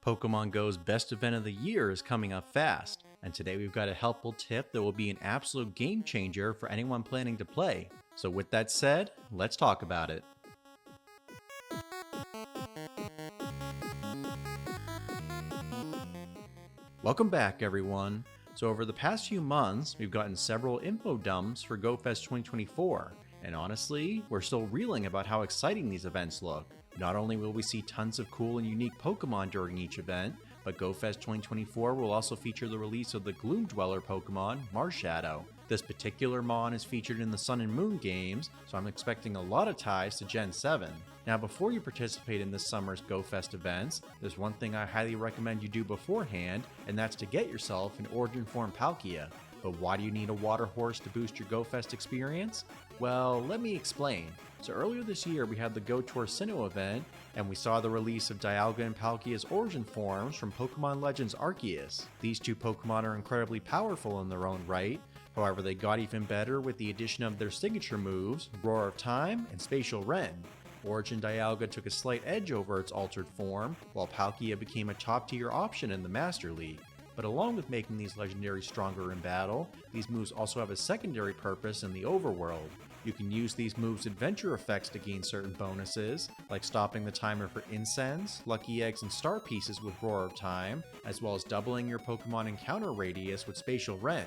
Pokemon Go's best event of the year is coming up fast, and today we've got a helpful tip that will be an absolute game changer for anyone planning to play. So with that said, let's talk about it. Welcome back everyone. So over the past few months, we've gotten several info dumps for GoFest 2024, and honestly, we're still reeling about how exciting these events look. Not only will we see tons of cool and unique Pokemon during each event, but GoFest 2024 will also feature the release of the Gloom Dweller Pokemon, Marshadow. This particular Mon is featured in the Sun and Moon games, so I'm expecting a lot of ties to Gen 7. Now before you participate in this summer's GoFest events, there's one thing I highly recommend you do beforehand, and that's to get yourself an Origin Form Palkia. But why do you need a water horse to boost your GoFest experience? Well, let me explain. So earlier this year we had the Go Tour Sinnoh event, and we saw the release of Dialga and Palkia's origin forms from Pokemon Legends Arceus. These two Pokemon are incredibly powerful in their own right, however they got even better with the addition of their signature moves, Roar of Time and Spatial Rend. Origin Dialga took a slight edge over its altered form, while Palkia became a top tier option in the Master League. But along with making these legendaries stronger in battle, these moves also have a secondary purpose in the overworld. You can use these moves' adventure effects to gain certain bonuses, like stopping the timer for incense, lucky eggs, and star pieces with Roar of Time, as well as doubling your Pokemon encounter radius with Spatial Rend.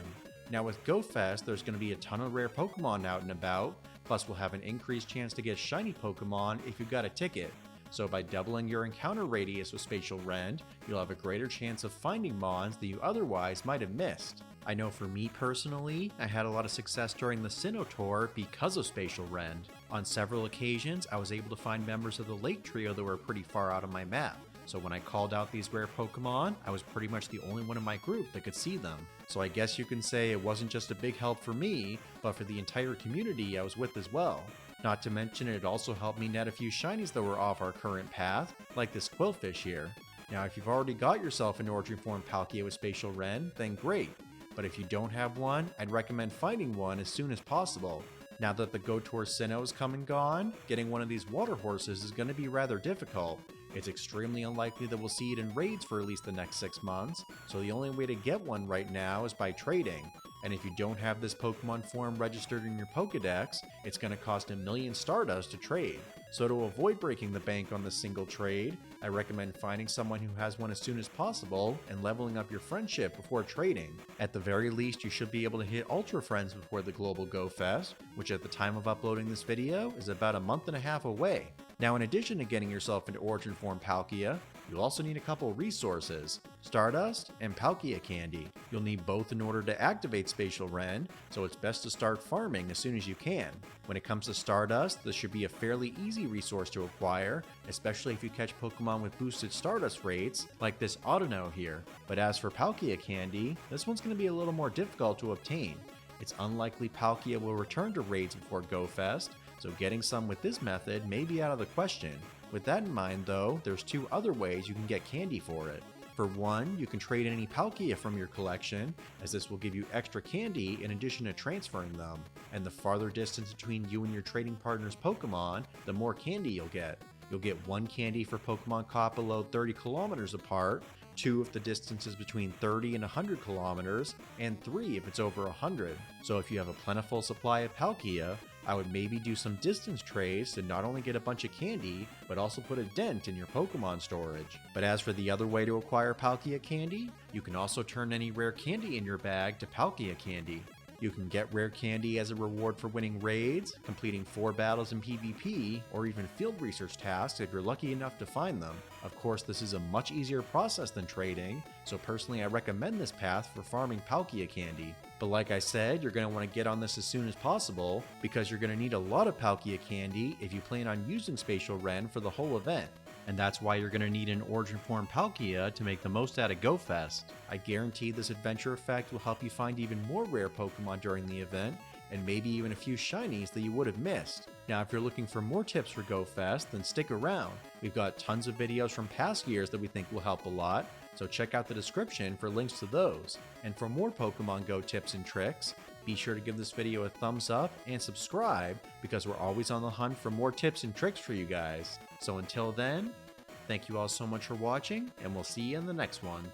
Now with GoFest, there's going to be a ton of rare Pokemon out and about, plus we'll have an increased chance to get shiny Pokemon if you've got a ticket. So by doubling your encounter radius with Spatial Rend, you'll have a greater chance of finding Mons that you otherwise might have missed. I know for me personally, I had a lot of success during the Sinnoh tour because of Spatial Rend. On several occasions, I was able to find members of the Lake Trio that were pretty far out of my map. So when I called out these rare Pokemon, I was pretty much the only one in my group that could see them. So I guess you can say it wasn't just a big help for me, but for the entire community I was with as well. Not to mention it also helped me net a few shinies that were off our current path, like this Quillfish here. Now if you've already got yourself an Origin Form Palkia with Spatial Rend, then great. But if you don't have one, I'd recommend finding one as soon as possible. Now that the Go Tour Sinnoh is come and gone, getting one of these water horses is going to be rather difficult. It's extremely unlikely that we'll see it in raids for at least the next 6 months, so the only way to get one right now is by trading. And if you don't have this Pokemon form registered in your Pokedex, it's going to cost 1,000,000 Stardust to trade. So to avoid breaking the bank on this single trade, I recommend finding someone who has one as soon as possible and leveling up your friendship before trading. At the very least, you should be able to hit Ultra Friends before the Global Go Fest, which at the time of uploading this video is about a month and a half away. Now in addition to getting yourself an Origin Form Palkia, you'll also need a couple resources, Stardust and Palkia Candy. You'll need both in order to activate Spatial Rend, so it's best to start farming as soon as you can. When it comes to Stardust, this should be a fairly easy resource to acquire, especially if you catch Pokemon with boosted Stardust rates, like this Audino here. But as for Palkia Candy, this one's going to be a little more difficult to obtain. It's unlikely Palkia will return to raids before GoFest, so getting some with this method may be out of the question. With that in mind though, there's two other ways you can get candy for it. For one, you can trade any Palkia from your collection, as this will give you extra candy in addition to transferring them. And the farther distance between you and your trading partner's Pokemon, the more candy you'll get. You'll get 1 candy for Pokemon caught below 30 kilometers apart, 2 if the distance is between 30 and 100 kilometers, and 3 if it's over 100. So if you have a plentiful supply of Palkia, I would maybe do some distance trades to not only get a bunch of candy, but also put a dent in your Pokemon storage. But as for the other way to acquire Palkia Candy, you can also turn any rare candy in your bag to Palkia Candy. You can get rare candy as a reward for winning raids, completing 4 battles in PvP, or even field research tasks if you're lucky enough to find them. Of course, this is a much easier process than trading, so personally I recommend this path for farming Palkia Candy. But like I said, you're going to want to get on this as soon as possible, because you're going to need a lot of Palkia Candy if you plan on using Spatial Rend for the whole event. And that's why you're going to need an Origin Form Palkia to make the most out of GoFest. I guarantee this adventure effect will help you find even more rare Pokemon during the event, and maybe even a few shinies that you would have missed. Now if you're looking for more tips for GoFest, then stick around. We've got tons of videos from past years that we think will help a lot, so check out the description for links to those. And for more Pokemon Go tips and tricks, be sure to give this video a thumbs up and subscribe, because we're always on the hunt for more tips and tricks for you guys. So until then, Thank you all so much for watching, and we'll see you in the next one.